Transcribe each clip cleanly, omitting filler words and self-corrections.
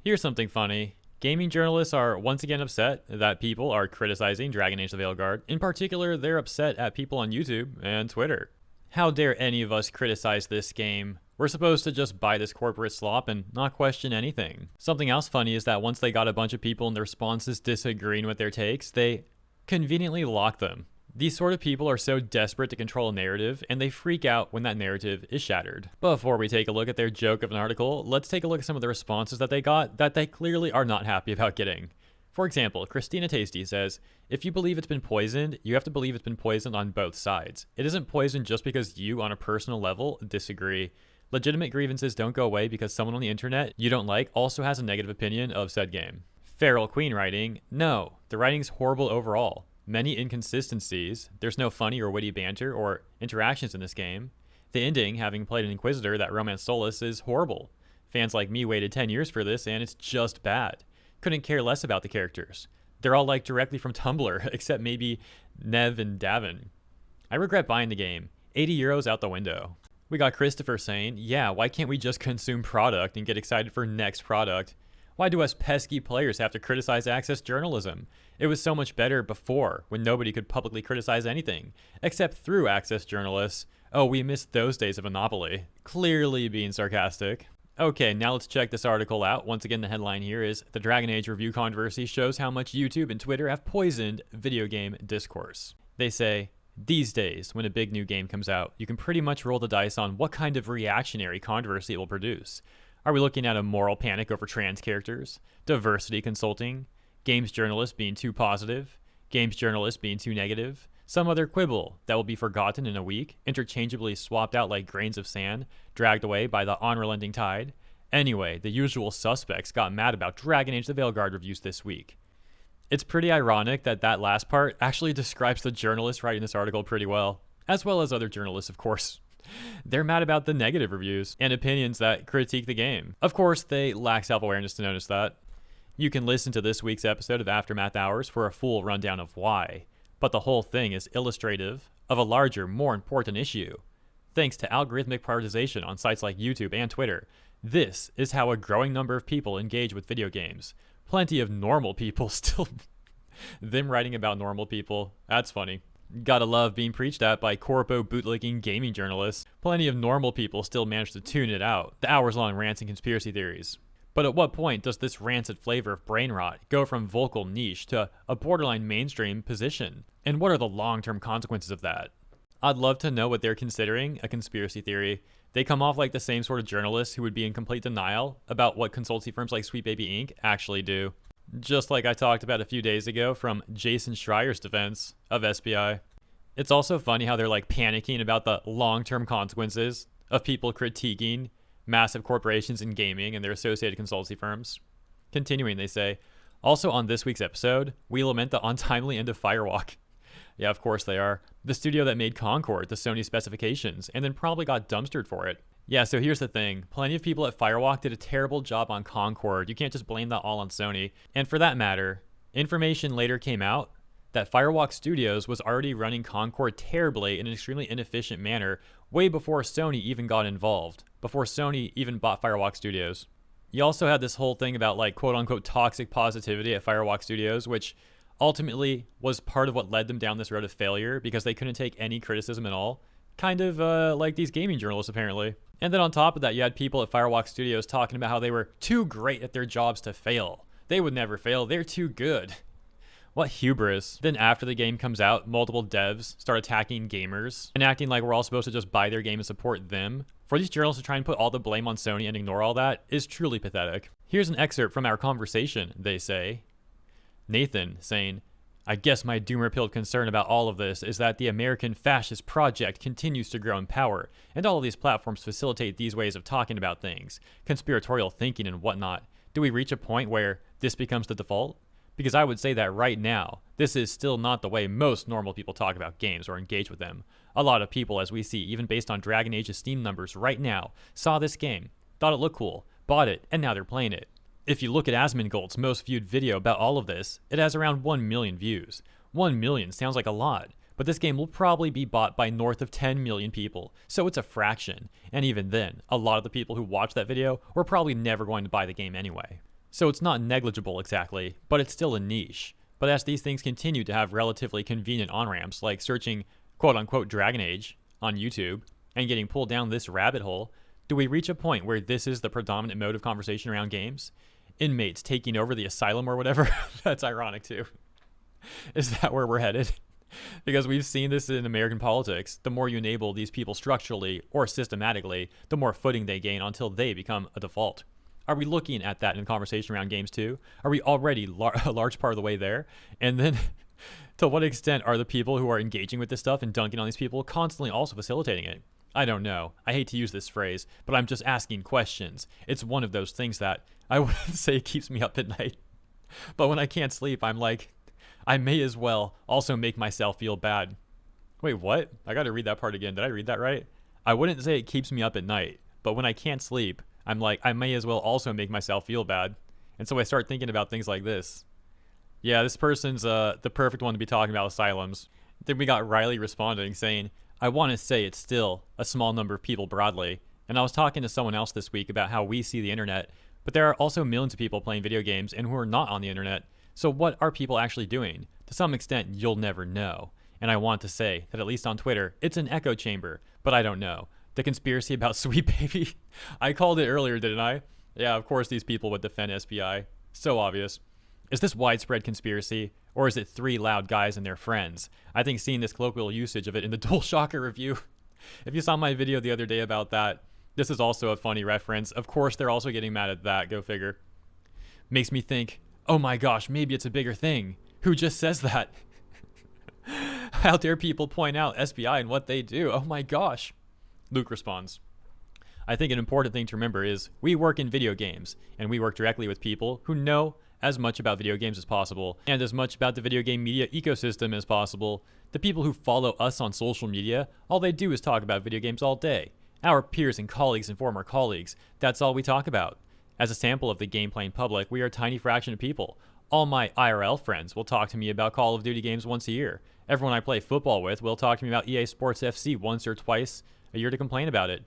Here's something funny. Gaming journalists are once again upset that people are criticizing Dragon Age: The Veilguard. In particular, they're upset at people on YouTube and Twitter. How dare any of us criticize this game? We're supposed to just buy this corporate slop and not question anything. Something else funny is that once they got a bunch of people in their responses disagreeing with their takes, they conveniently locked them. These sort of people are so desperate to control a narrative, and they freak out when that narrative is shattered. Before we take a look at their joke of an article, let's take a look at some of the responses that they got that they clearly are not happy about getting. For example, Christina Tasty says, if you believe it's been poisoned, you have to believe it's been poisoned on both sides. It isn't poisoned just because you, on a personal level, disagree. Legitimate grievances don't go away because someone on the internet you don't like also has a negative opinion of said game. Feral Queen writing, no, the writing's horrible overall. Many inconsistencies, there's no funny or witty banter or interactions in this game. The ending, having played an Inquisitor that romance Solus, is horrible. Fans like me waited 10 years for this and it's just bad. Couldn't care less about the characters. They're all like directly from Tumblr, except maybe Nev and Davin. I regret buying the game. 80 euros out the window. We got Christopher saying, yeah, why can't we just consume product and get excited for next product? Why do us pesky players have to criticize access journalism? It was so much better before, when nobody could publicly criticize anything, except through access journalists. Oh, we missed those days of monopoly. Clearly being sarcastic. Okay, now let's check this article out. Once again, the headline here is, the Dragon Age review controversy shows how much YouTube and Twitter have poisoned video game discourse. They say, these days, when a big new game comes out, you can pretty much roll the dice on what kind of reactionary controversy it will produce. Are we looking at a moral panic over trans characters? Diversity consulting? Games journalists being too positive? Games journalists being too negative? Some other quibble that will be forgotten in a week, interchangeably swapped out like grains of sand, dragged away by the unrelenting tide? Anyway, the usual suspects got mad about Dragon Age: The Veilguard reviews this week. It's pretty ironic that that last part actually describes the journalist writing this article pretty well as other journalists, of course. They're mad about the negative reviews and opinions that critique the game. Of course, they lack self-awareness to notice that. You can listen to this week's episode of Aftermath Hours for a full rundown of why, but the whole thing is illustrative of a larger, more important issue. Thanks to algorithmic prioritization on sites like YouTube and Twitter, this is how a growing number of people engage with video games. Plenty of normal people still... Them writing about normal people, that's funny. Gotta love being preached at by corpo bootlicking gaming journalists. Plenty of normal people still manage to tune it out, the hours-long rants and conspiracy theories. But at what point does this rancid flavor of brain rot go from vocal niche to a borderline mainstream position? And what are the long-term consequences of that? I'd love to know what they're considering a conspiracy theory. They come off like the same sort of journalists who would be in complete denial about what consultancy firms like Sweet Baby Inc. actually do. Just like I talked about a few days ago from Jason Schreier's defense of SPI. It's also funny how they're like panicking about the long-term consequences of people critiquing massive corporations in gaming and their associated consultancy firms. Continuing, they say, also on this week's episode, we lament the untimely end of Firewalk. Yeah, of course they are. The studio that made Concord to Sony specifications and then probably got dumpstered for it. Yeah, so here's the thing. Plenty of people at Firewalk did a terrible job on Concord. You can't just blame that all on Sony. And for that matter, information later came out that Firewalk Studios was already running Concord terribly in an extremely inefficient manner way before Sony even got involved, before Sony even bought Firewalk Studios. You also had this whole thing about like quote-unquote toxic positivity at Firewalk Studios, which ultimately was part of what led them down this road of failure because they couldn't take any criticism at all. Kind of like these gaming journalists, apparently. And then on top of that, you had people at Firewalk Studios talking about how they were too great at their jobs to fail. They would never fail. They're too good. What hubris. Then after the game comes out, multiple devs start attacking gamers and acting like we're all supposed to just buy their game and support them. For these journalists to try and put all the blame on Sony and ignore all that is truly pathetic. Here's an excerpt from our conversation, they say. Nathan saying, I guess my doomer-pilled concern about all of this is that the American fascist project continues to grow in power, and all of these platforms facilitate these ways of talking about things, conspiratorial thinking and whatnot. Do we reach a point where this becomes the default? Because I would say that right now, this is still not the way most normal people talk about games or engage with them. A lot of people, as we see, even based on Dragon Age's Steam numbers right now, saw this game, thought it looked cool, bought it, and now they're playing it. If you look at Asmongold's most viewed video about all of this, it has around 1 million views. 1 million sounds like a lot, but this game will probably be bought by north of 10 million people, so it's a fraction. And even then, a lot of the people who watched that video were probably never going to buy the game anyway. So it's not negligible exactly, but it's still a niche. But as these things continue to have relatively convenient on-ramps, like searching quote-unquote Dragon Age on YouTube and getting pulled down this rabbit hole, do we reach a point where this is the predominant mode of conversation around games? Inmates taking over the asylum or whatever? That's ironic too. Is that where we're headed? Because we've seen this in American politics. The more you enable these people structurally or systematically, the more footing they gain until they become a default. Are we looking at that in the conversation around games too? Are we already a large part of the way there? And then to what extent are the people who are engaging with this stuff and dunking on these people constantly also facilitating it? I don't know. I hate to use this phrase, but I'm just asking questions. It's one of those things that I wouldn't say keeps me up at night. But when I can't sleep, I'm like, I may as well also make myself feel bad. Wait, what? I got to read that part again. Did I read that right? I wouldn't say it keeps me up at night, but when I can't sleep, I'm like, I may as well also make myself feel bad. And so I start thinking about things like this. Yeah, this person's the perfect one to be talking about asylums. Then we got Riley responding saying, I want to say it's still a small number of people broadly. And I was talking to someone else this week about how we see the internet, but there are also millions of people playing video games and who are not on the internet. So what are people actually doing? To some extent, you'll never know. And I want to say that at least on Twitter, it's an echo chamber, but I don't know. The conspiracy about Sweet Baby, I called it earlier, didn't I? Yeah, of course these people would defend SBI. So obvious. Is this widespread conspiracy, or is it three loud guys and their friends? I think seeing this colloquial usage of it in the DualShocker review, if you saw my video the other day about that, this is also a funny reference. Of course they're also getting mad at that, go figure. Makes me think, oh my gosh, maybe it's a bigger thing. Who just says that? How dare people point out SBI and what they do? Oh my gosh. Luke responds, I think an important thing to remember is we work in video games, and we work directly with people who know as much about video games as possible, and as much about the video game media ecosystem as possible. The people who follow us on social media, all they do is talk about video games all day. Our peers and colleagues and former colleagues, that's all we talk about. As a sample of the game playing public, we are a tiny fraction of people. All my IRL friends will talk to me about Call of Duty games once a year. Everyone I play football with will talk to me about EA Sports FC once or twice a year to complain about it.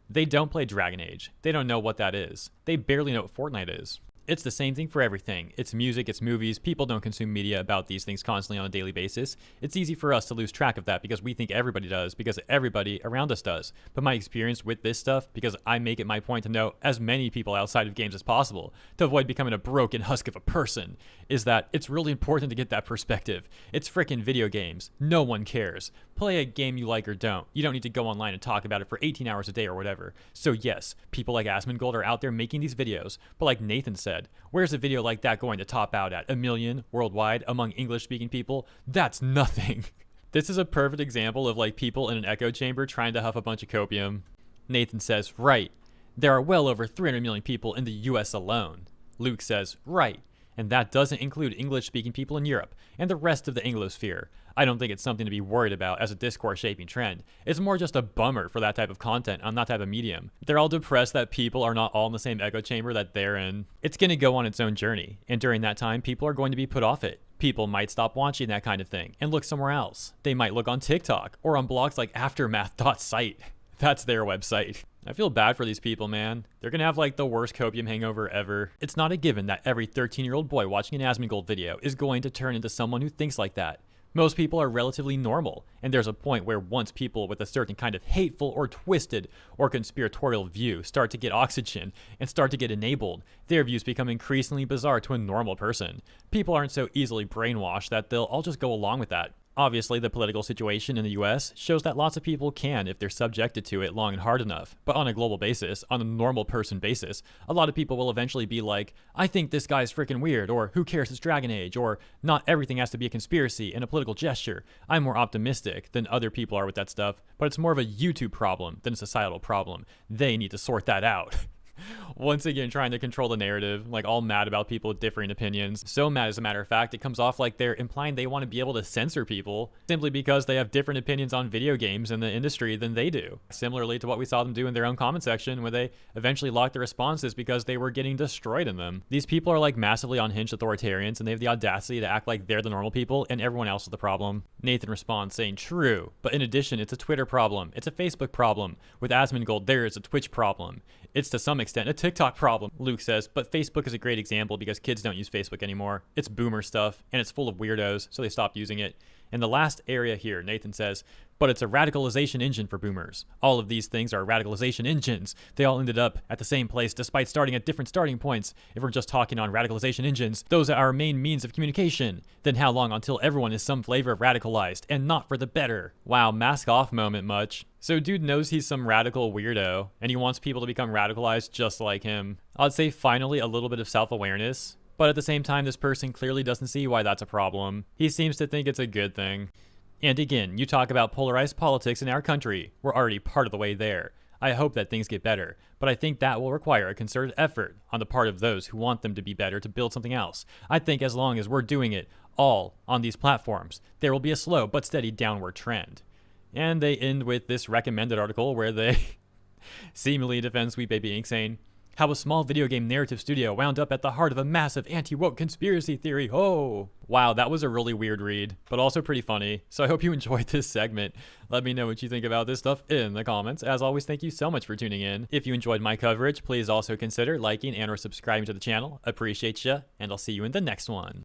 They don't play Dragon Age. They don't know what that is. They barely know what Fortnite is. It's the same thing for everything. It's music, it's movies. People don't consume media about these things constantly on a daily basis. It's easy for us to lose track of that because we think everybody does, because everybody around us does. But my experience with this stuff, because I make it my point to know as many people outside of games as possible, to avoid becoming a broken husk of a person, is that it's really important to get that perspective. It's frickin' video games. No one cares. Play a game you like or don't. You don't need to go online and talk about it for 18 hours a day or whatever. So yes, people like Asmongold are out there making these videos, but like Nathan said, where's a video like that going to top out at? 1 million worldwide among English-speaking people? That's nothing. This is a perfect example of like people in an echo chamber trying to huff a bunch of copium. Nathan says, right. There are well over 300 million people in the US alone. Luke says, right. And that doesn't include English-speaking people in Europe and the rest of the Anglosphere. I don't think it's something to be worried about as a discourse-shaping trend. It's more just a bummer for that type of content on that type of medium. They're all depressed that people are not all in the same echo chamber that they're in. It's going to go on its own journey, and during that time, people are going to be put off it. People might stop watching that kind of thing and look somewhere else. They might look on TikTok or on blogs like aftermath.site. That's their website. I feel bad for these people, man. They're gonna have like the worst copium hangover ever. It's not a given that every 13-year-old boy watching an Asmongold video is going to turn into someone who thinks like that. Most people are relatively normal, and there's a point where once people with a certain kind of hateful or twisted or conspiratorial view start to get oxygen and start to get enabled, their views become increasingly bizarre to a normal person. People aren't so easily brainwashed that they'll all just go along with that. Obviously, the political situation in the US shows that lots of people can if they're subjected to it long and hard enough. But on a global basis, on a normal person basis, a lot of people will eventually be like, I think this guy's freaking weird, or who cares, it's Dragon Age, or not everything has to be a conspiracy and a political gesture. I'm more optimistic than other people are with that stuff, but it's more of a YouTube problem than a societal problem. They need to sort that out. Once again, trying to control the narrative, like all mad about people with differing opinions. So mad, as a matter of fact, it comes off like they're implying they want to be able to censor people simply because they have different opinions on video games and the industry than they do. Similarly to what we saw them do in their own comment section, where they eventually locked their responses because they were getting destroyed in them. These people are like massively unhinged authoritarians, and they have the audacity to act like they're the normal people and everyone else is the problem. Nathan responds saying, true, but in addition, it's a Twitter problem. It's a Facebook problem. With Asmongold, there is a Twitch problem. It's to some extent a TikTok problem, Luke says, but Facebook is a great example because kids don't use Facebook anymore. It's boomer stuff, and it's full of weirdos, so they stopped using it. And the last area here, Nathan says, but it's a radicalization engine for boomers. All of these things are radicalization engines. They all ended up at the same place despite starting at different starting points. If we're just talking on radicalization engines, those are our main means of communication. Then how long until everyone is some flavor of radicalized and not for the better? Wow, mask off moment much. So dude knows he's some radical weirdo and he wants people to become radicalized just like him. I'd say finally a little bit of self-awareness. But at the same time, this person clearly doesn't see why that's a problem. He seems to think it's a good thing. And again, you talk about polarized politics in our country. We're already part of the way there. I hope that things get better, but I think that will require a concerted effort on the part of those who want them to be better to build something else. I think as long as we're doing it all on these platforms, there will be a slow but steady downward trend. And they end with this recommended article where they seemingly defend Sweet Baby Inc. saying, how a small video game narrative studio wound up at the heart of a massive anti-woke conspiracy theory. Oh, wow, that was a really weird read, but also pretty funny. So I hope you enjoyed this segment. Let me know what you think about this stuff in the comments. As always, thank you so much for tuning in. If you enjoyed my coverage, please also consider liking and or subscribing to the channel. Appreciate ya, and I'll see you in the next one.